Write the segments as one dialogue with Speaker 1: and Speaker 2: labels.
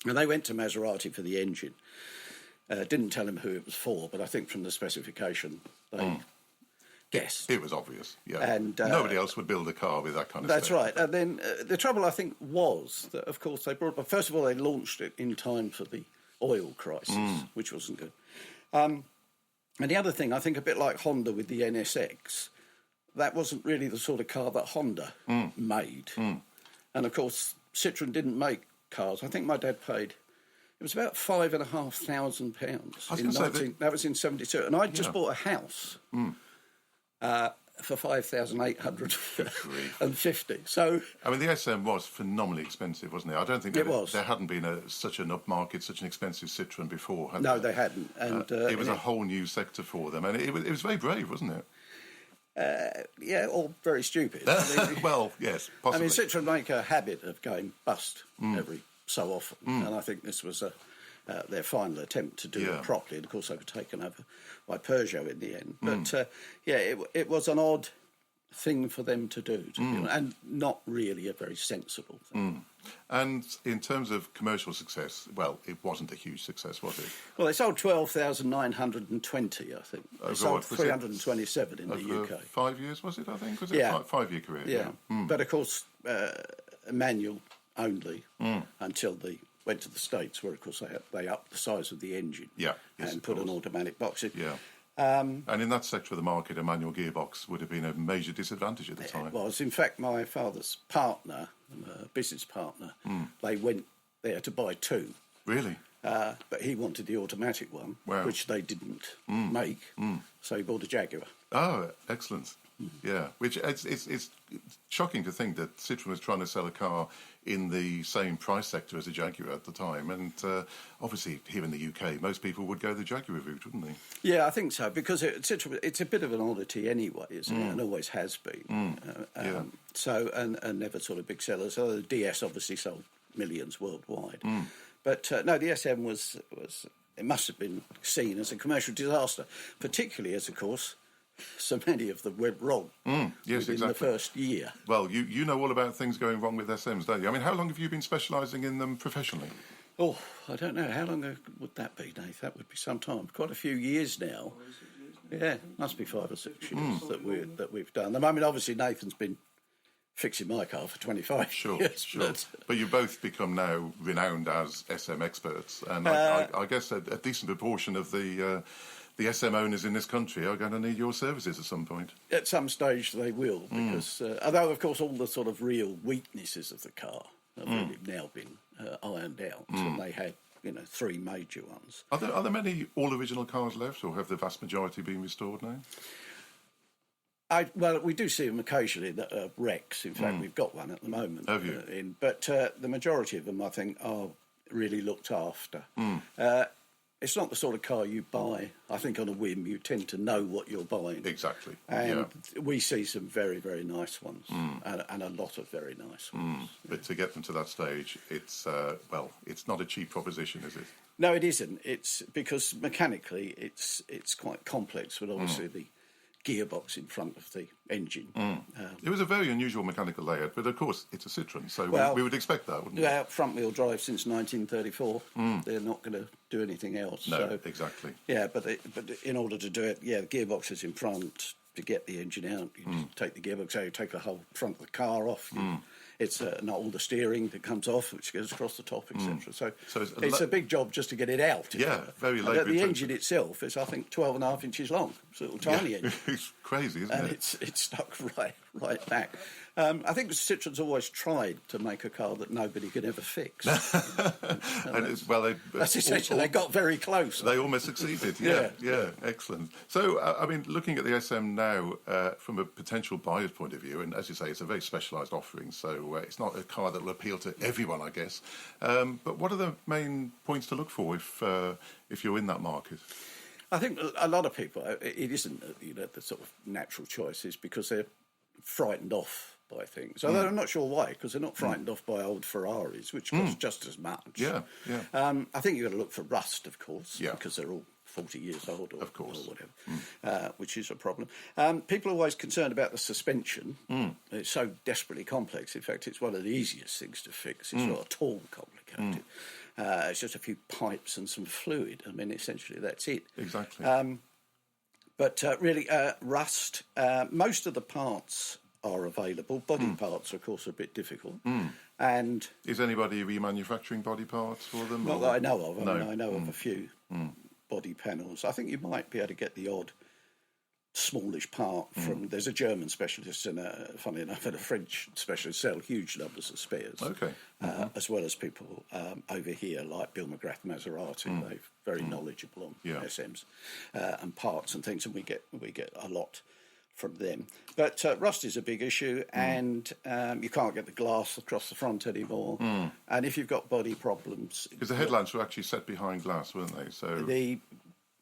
Speaker 1: And they went to Maserati for the engine. Didn't tell him who it was for, but I think from the specification they guessed.
Speaker 2: It was obvious, yeah.
Speaker 1: And
Speaker 2: nobody else would build a car with that kind of
Speaker 1: that's
Speaker 2: spec.
Speaker 1: right. And then the trouble, I think, was that, of course, first of all, they launched it in time for the oil crisis, which wasn't good. And the other thing, I think, a bit like Honda with the NSX, that wasn't really the sort of car that Honda made. And, of course, Citroen didn't make cars. I think my dad paid, it was about £5,500. That was in 72. And I just bought a house for 5,850. So,
Speaker 2: I mean, the SM was phenomenally expensive, wasn't it? I don't think there hadn't been such an upmarket, such an expensive Citroen before.
Speaker 1: No, they hadn't. And
Speaker 2: it was a whole new sector for them. And it was very brave, wasn't it?
Speaker 1: Yeah, or very stupid.
Speaker 2: Well, yes, possibly.
Speaker 1: I mean, Citroen make a habit of going bust every so often, and I think this was their final attempt to do it properly. And of course, they were taken over by Peugeot in the end. But it was an odd thing for them to do, and not really a very sensible thing.
Speaker 2: And in terms of commercial success, well, it wasn't a huge success, was it?
Speaker 1: Well, they sold 12,920, I think. They sold 327 in the UK.
Speaker 2: 5 years, was it, I think? Was it a 5-year career?
Speaker 1: Yeah. But, of course, manual only until they went to the States, where, of course, they upped the size of the engine and put an automatic box in.
Speaker 2: Yeah. And in that sector of the market, a manual gearbox would have been a major disadvantage at the time.
Speaker 1: It was. In fact, my father's partner, business partner, they went there to buy two.
Speaker 2: Really?
Speaker 1: But he wanted the automatic one, which they didn't make, so he bought a Jaguar.
Speaker 2: Oh, excellent. Yeah, which it's shocking to think that Citroen was trying to sell a car in the same price sector as a Jaguar at the time, and obviously here in the UK, most people would go the Jaguar route, wouldn't they?
Speaker 1: Yeah, I think so, because Citroen, it's a bit of an oddity anyway, isn't it? And always has been. So, and never sort of big sellers. So the DS obviously sold millions worldwide, but no, the SM was it must have been seen as a commercial disaster, particularly as, of course, so many of them went wrong within the first year.
Speaker 2: Well, you know all about things going wrong with SMs, don't you? I mean, how long have you been specialising in them professionally?
Speaker 1: Oh, I don't know. How long would that be, Nath? That would be some time. Quite a few years now. Yeah, must be 5 or 6 years that we've done them. I mean, obviously, Nathan's been fixing my car for 25 years.
Speaker 2: Sure. But you've both become now renowned as SM experts, and I guess a decent proportion of the SM owners in this country are going to need your services at some point. At
Speaker 1: some stage they will, because although, of course, all the sort of real weaknesses of the car have really now been ironed out, and they had, 3 major ones.
Speaker 2: Are there many all-original cars left, or have the vast majority been restored now?
Speaker 1: Well, we do see them occasionally that are wrecks. In fact, we've got one at the moment.
Speaker 2: Have you?
Speaker 1: But the majority of them, I think, are really looked after. It's not the sort of car you buy, I think, on a whim. You tend to know what you're buying.
Speaker 2: Exactly.
Speaker 1: And we see some very, very nice ones, and a lot of very nice ones.
Speaker 2: But to get them to that stage, it's not a cheap proposition, is it?
Speaker 1: No, it isn't. It's because mechanically it's quite complex, but obviously the gearbox in front of the engine.
Speaker 2: It was a very unusual mechanical layout, but of course it's a Citroen, so we would expect that, wouldn't we?
Speaker 1: Yeah, front-wheel drive since 1934. They're not going to do anything else.
Speaker 2: No,
Speaker 1: so,
Speaker 2: exactly.
Speaker 1: Yeah, but in order to do it, the gearbox is in front. To get the engine out, you just take the gearbox out, you take the whole front of the car off. It's not all the steering that comes off, which goes across the top, etc. So it's a big job just to get it out.
Speaker 2: Yeah, very labour-intensive.
Speaker 1: The engine itself is, I think, 12.5 inches long. It's a little tiny engine.
Speaker 2: It's crazy, isn't it?
Speaker 1: And it's stuck right back. I think Citroen's always tried to make a car that nobody could ever fix. That's essentially, they got very close.
Speaker 2: They almost succeeded, yeah, excellent. So, I mean, looking at the SM now from a potential buyer's point of view, and as you say, it's a very specialised offering, so it's not a car that will appeal to everyone, I guess. But what are the main points to look for if you're in that market?
Speaker 1: I think a lot of people, it isn't the sort of natural choices because they're frightened off by things. Although I'm not sure why, because they're not frightened off by old Ferraris, which cost just as much.
Speaker 2: Yeah.
Speaker 1: I think you've got to look for rust, of course, because they're all 40 years old or whatever, which is a problem. People are always concerned about the suspension. It's so desperately complex. In fact, it's one of the easiest things to fix. It's not at all complicated. It's just a few pipes and some fluid. I mean, essentially, that's it.
Speaker 2: Exactly.
Speaker 1: But really, rust, most of the parts are available. Body parts, of course, are a bit difficult. And
Speaker 2: is anybody remanufacturing body parts for them?
Speaker 1: not that I know of. I
Speaker 2: No.
Speaker 1: mean, I know of a few body panels. I think you might be able to get the odd smallish part from... There's a German specialist and, funny enough, and a French specialist sell huge numbers of spares.
Speaker 2: Okay.
Speaker 1: As well as people over here like Bill McGrath Maserati. They're very knowledgeable on SMs and parts and things, and we get a lot from them. But rust is a big issue, and you can't get the glass across the front anymore. And if you've got body problems...
Speaker 2: Because the headlamps were actually set behind glass, weren't they? So
Speaker 1: the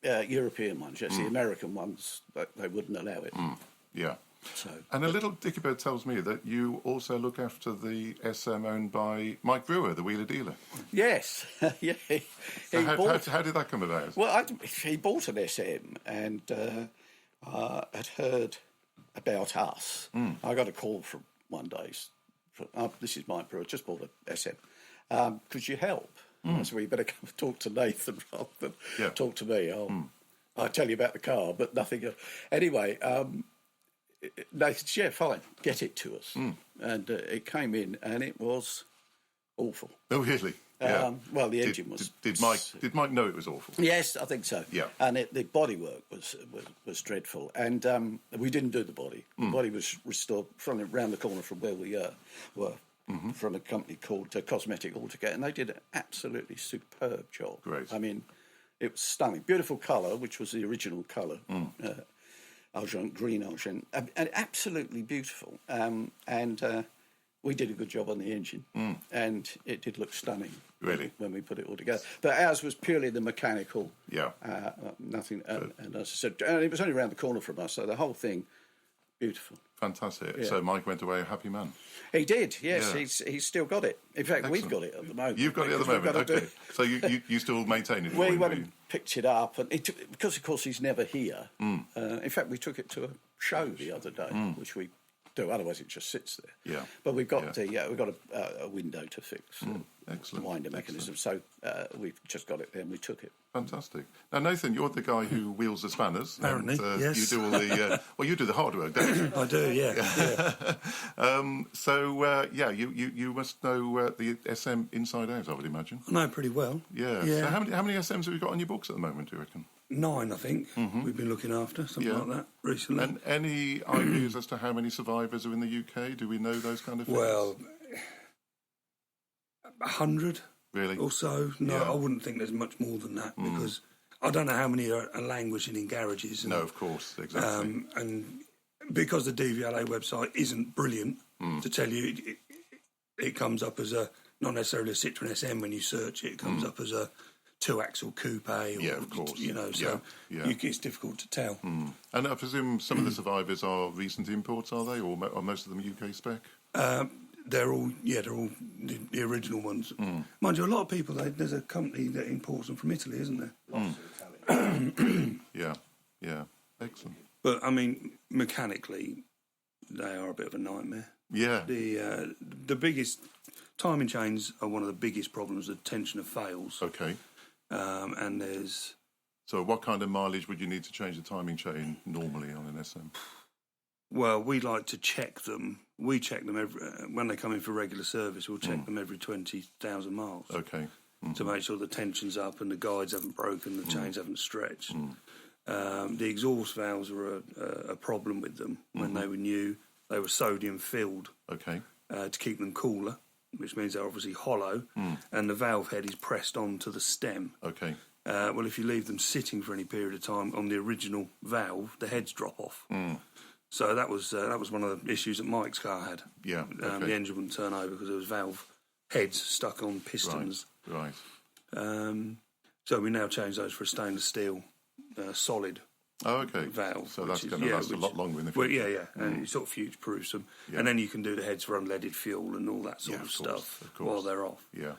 Speaker 1: European ones, yes. The American ones, they wouldn't allow it.
Speaker 2: Yeah.
Speaker 1: So,
Speaker 2: and a little Dickybird tells me that you also look after the SM owned by Mike Brewer, the wheeler dealer.
Speaker 1: yes. Yeah.
Speaker 2: So how did that come about?
Speaker 1: Well, he bought an SM and had heard about us. I got a call from one day. This is Mike Brewer, just bought an SM. Could you help? So we better come talk to Nathan rather than talk to me. I'll tell you about the car, but nothing else. Anyway, Nathan said, yeah, fine, get it to us. And it came in and it was awful.
Speaker 2: Oh, really? Yeah.
Speaker 1: Well, the engine was...
Speaker 2: Did Mike know it was awful?
Speaker 1: Yes, I think so.
Speaker 2: Yeah.
Speaker 1: And the bodywork was dreadful. And we didn't do the body. The body was restored from around the corner from where we were, from a company called Cosmetic Autocare, and they did an absolutely superb job.
Speaker 2: Great.
Speaker 1: I mean, it was stunning. Beautiful colour, which was the original colour, argent, green argent, and absolutely beautiful. And we did a good job on the engine, and it did look stunning.
Speaker 2: Really?
Speaker 1: When we put it all together. But ours was purely the mechanical.
Speaker 2: Yeah.
Speaker 1: Nothing. And as I said, and it was only around the corner from us, so the whole thing, beautiful.
Speaker 2: Fantastic.
Speaker 1: Yeah.
Speaker 2: So Mike went away a happy man.
Speaker 1: He did, yes.
Speaker 2: Yeah.
Speaker 1: He's still got it. In fact,
Speaker 2: Excellent.
Speaker 1: we've got it at the moment.
Speaker 2: You've got it at the moment, okay. So you still maintain it?
Speaker 1: We went and picked it up, and because, of course, he's never here. In fact, we took it to a show the other day, which we do. Otherwise, it just sits there.
Speaker 2: Yeah.
Speaker 1: But we've got we've got a window to fix.
Speaker 2: Excellent.
Speaker 1: The winder mechanism. So we've just got it there and we took it.
Speaker 2: Fantastic. Now, Nathan, you're the guy who wheels the spanners.
Speaker 3: Apparently, yes.
Speaker 2: You do all the... you do the hard work, don't you?
Speaker 3: I do, yeah.
Speaker 2: You must know the SM inside out, I would imagine.
Speaker 3: I know pretty well.
Speaker 2: Yeah. So how many SMs have you got on your books at the moment, do you reckon?
Speaker 3: 9, I think. We've been looking after, something like that, recently.
Speaker 2: And any ideas as to how many survivors are in the UK? Do we know those kind of things?
Speaker 3: Well, 100
Speaker 2: really?
Speaker 3: or so. No, I wouldn't think there's much more than that, because I don't know how many are languishing in garages. And,
Speaker 2: no, of course, exactly.
Speaker 3: And because the DVLA website isn't brilliant to tell you, it comes up as not necessarily a Citroen SM when you search it. It comes up as a 2-axle coupe.
Speaker 2: Of course.
Speaker 3: It's difficult to tell.
Speaker 2: And I presume some of the survivors are recent imports, are they, or most of them UK spec?
Speaker 3: They're all the original ones. Mind you, a lot of people, there's a company that imports them from Italy, isn't there?
Speaker 2: Yeah, excellent.
Speaker 3: But, I mean, mechanically, they are a bit of a nightmare.
Speaker 2: Yeah.
Speaker 3: The biggest... Timing chains are one of the biggest problems, the tension of fails.
Speaker 2: Okay.
Speaker 3: And there's...
Speaker 2: So what kind of mileage would you need to change the timing chain normally on an SM?
Speaker 3: Well, we like to check them. We check them when they come in for regular service. We'll check them every 20,000 miles.
Speaker 2: Okay.
Speaker 3: To make sure the tension's up and the guides haven't broken, the chains haven't stretched. The exhaust valves were a problem with them when they were new. They were sodium filled.
Speaker 2: Okay.
Speaker 3: To keep them cooler, which means they're obviously hollow, and the valve head is pressed onto the stem.
Speaker 2: Okay.
Speaker 3: Well, if you leave them sitting for any period of time on the original valve, the heads drop off. So that was one of the issues that Mike's car had.
Speaker 2: Yeah. Okay.
Speaker 3: The engine wouldn't turn over because there was valve heads stuck on pistons.
Speaker 2: Right.
Speaker 3: So we now change those for a stainless steel solid.
Speaker 2: Oh, okay.
Speaker 3: Valve.
Speaker 2: So that's going to last a lot longer in the future.
Speaker 3: Well, yeah. And you sort of future-proofs them. Yeah. And then you can do the heads for unleaded fuel and all that sort of stuff while they're off.
Speaker 2: Yeah.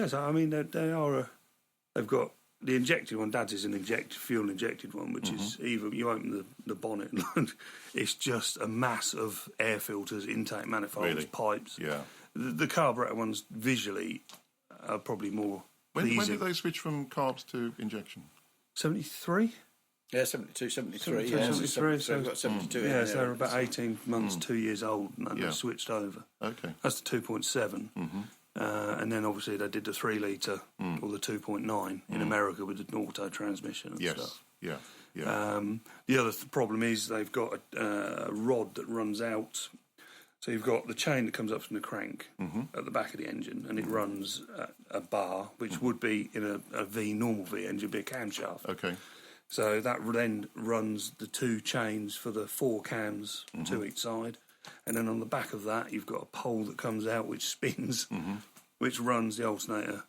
Speaker 3: So, I mean, they've got... The injected one, Dad's is an fuel-injected one, which is either you open the bonnet and it's just a mass of air filters, intake manifolds, pipes.
Speaker 2: Yeah.
Speaker 3: The carburettor ones visually are probably more
Speaker 2: When
Speaker 3: pleasing.
Speaker 2: did they switch from carbs to injection?
Speaker 3: 73?
Speaker 1: Yeah, 72, 73.
Speaker 3: 72,
Speaker 1: Yeah,
Speaker 3: 73,
Speaker 1: so we've got 72 in
Speaker 3: Yeah,
Speaker 1: there.
Speaker 3: so they're about 18 months, 2 years old, and they switched over.
Speaker 2: Okay.
Speaker 3: That's the 2.7. And then obviously they did the 3 litre or the 2.9 in America with the auto transmission and stuff.
Speaker 2: Yeah.
Speaker 3: The other problem is they've got a rod that runs out. So you've got the chain that comes up from the crank at the back of the engine, and it runs a bar, which would be in a normal V engine, be a camshaft.
Speaker 2: Okay.
Speaker 3: So that then runs the 2 chains for the 4 cams to each side. And then on the back of that, you've got a pole that comes out which spins, which runs the alternator,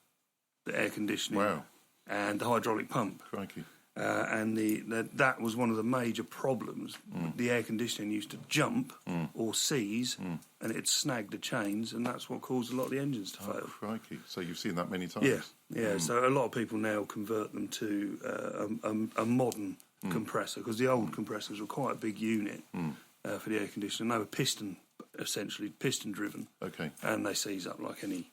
Speaker 3: the air conditioning, and the hydraulic pump.
Speaker 2: Crikey.
Speaker 3: And that was one of the major problems. The air conditioning used to jump or seize, and it'd snag the chains, and that's what caused a lot of the engines to fail.
Speaker 2: Crikey. So you've seen that many times.
Speaker 3: Yeah. So a lot of people now convert them to a modern compressor, because the old compressors were quite a big unit for the air conditioning. They were essentially piston driven.
Speaker 2: Okay.
Speaker 3: And they seize up like any.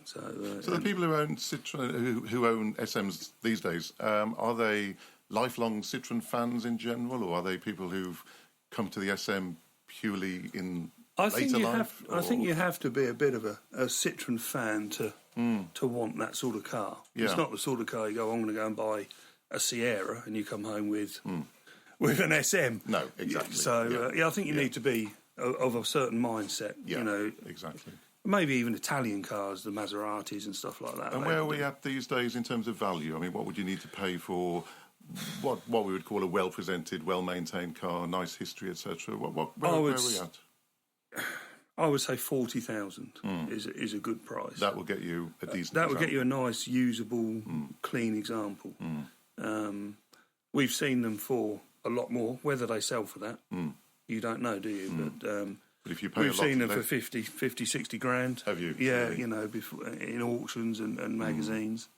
Speaker 3: So
Speaker 2: the people who own Citroen, who own SMs these days, are they lifelong Citroen fans in general, or are they people who've come to the SM purely in later life?
Speaker 3: I think you have to be a bit of a Citroen fan to want that sort of car.
Speaker 2: Yeah.
Speaker 3: It's not the sort of car you go, I'm going to go and buy a Sierra, and you come home with an SM.
Speaker 2: No, exactly.
Speaker 3: So I think you need to be of a certain mindset.
Speaker 2: Yeah,
Speaker 3: you know,
Speaker 2: exactly.
Speaker 3: Maybe even Italian cars, the Maseratis and stuff like that.
Speaker 2: And where are we at these days in terms of value? I mean, what would you need to pay for what we would call a well-presented, well-maintained car, nice history, etc.? Where are we at?
Speaker 3: I would say 40,000 is a good price.
Speaker 2: That will get you a decent
Speaker 3: That would get you a nice, usable, clean example. We've seen them for a lot more. Whether they sell for that, you don't know, do you?
Speaker 2: But if you pay
Speaker 3: we've seen them for 50, 60 grand.
Speaker 2: Have you?
Speaker 3: Yeah,
Speaker 2: really?
Speaker 3: you know, before, in auctions and magazines.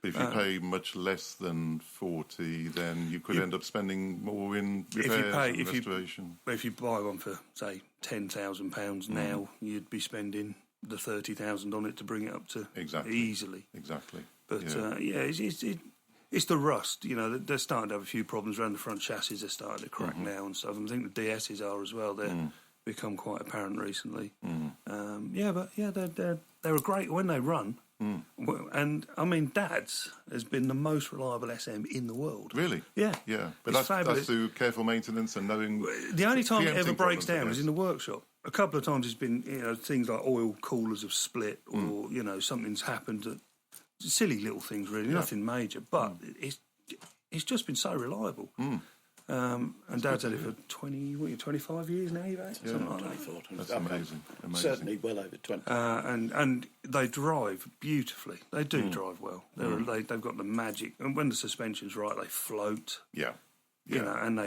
Speaker 2: But if you pay much less than 40, then you could end up spending more in repairs and restoration.
Speaker 3: If you buy one for, say, £10,000 now, you'd be spending the 30,000 on it to bring it up to easily.
Speaker 2: Exactly.
Speaker 3: But it's the rust. You know, they're starting to have a few problems around the front chassis. They're starting to crack now and stuff. And I think the DSs are as well. They're become quite apparent recently. They're a great when they run. And I mean, Dad's has been the most reliable SM in the world.
Speaker 2: Really?
Speaker 3: Yeah.
Speaker 2: But that's through careful maintenance and knowing.
Speaker 3: The only time it ever breaks down is in the workshop. A couple of times it's been, you know, things like oil coolers have split, or you know, something's happened. Silly little things, really, nothing major. But it's just been so reliable. And Dad's had it for 25 years now, you've had? Something like that.
Speaker 2: That's amazing.
Speaker 1: Certainly well over 20.
Speaker 3: And they drive beautifully. They do drive well. They've got the magic. And when the suspension's right, they float.
Speaker 2: Yeah.
Speaker 3: You know, and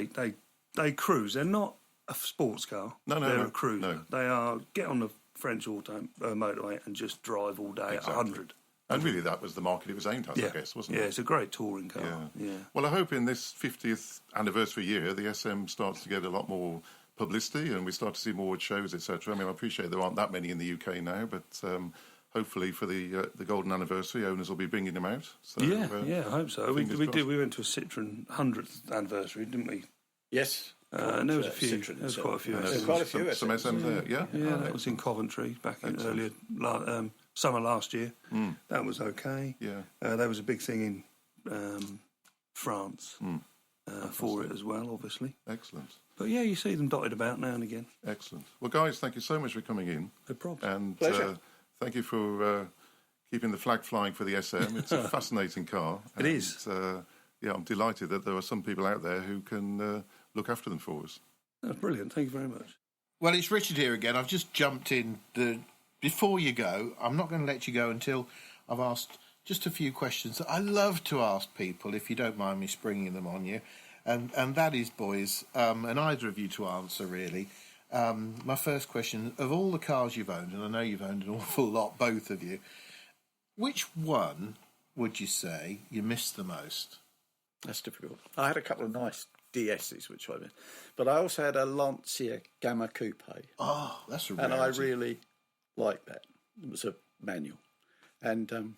Speaker 3: they cruise. They're not a sports car. They're a cruiser.
Speaker 2: No.
Speaker 3: They are, get on the French motorway and just drive all day at 100.
Speaker 2: And really, that was the market it was aimed at, I guess, wasn't it?
Speaker 3: Yeah, it's a great touring car. Yeah.
Speaker 2: Well, I hope in this 50th anniversary year, the SM starts to get a lot more publicity and we start to see more shows, etc. I mean, I appreciate there aren't that many in the UK now, but hopefully for the golden anniversary, owners will be bringing them out. So,
Speaker 3: I hope so. We went to a Citroen 100th anniversary, didn't we?
Speaker 1: Yes.
Speaker 3: And there was a few. There was quite a few.
Speaker 2: Some SMs there, yeah?
Speaker 3: Yeah, that was in Coventry back in earlier summer last year. That was okay.
Speaker 2: Yeah.
Speaker 3: There was a big thing in France for it as well, obviously.
Speaker 2: Excellent.
Speaker 3: But yeah, you see them dotted about now and again.
Speaker 2: Excellent. Well, guys, thank you so much for coming in.
Speaker 3: No problem.
Speaker 2: And
Speaker 1: pleasure.
Speaker 2: Thank you for keeping the flag flying for the SM. It's a fascinating car.
Speaker 3: It is.
Speaker 2: I'm delighted that there are some people out there who can look after them for us.
Speaker 3: That's brilliant. Thank you very much.
Speaker 4: Well, it's Richard here again. I've just jumped in. Before you go, I'm not going to let you go until I've asked just a few questions that I love to ask people, if you don't mind me springing them on you. And that is, boys, and either of you to answer, really. My first question, of all the cars you've owned, and I know you've owned an awful lot, both of you, which one would you say you miss the most?
Speaker 1: That's difficult. I had a couple of nice DSs, which I mean, but I also had a Lancia Gamma Coupe.
Speaker 4: Oh, that's a
Speaker 1: and I
Speaker 4: rarity.
Speaker 1: really liked that. It was a manual, And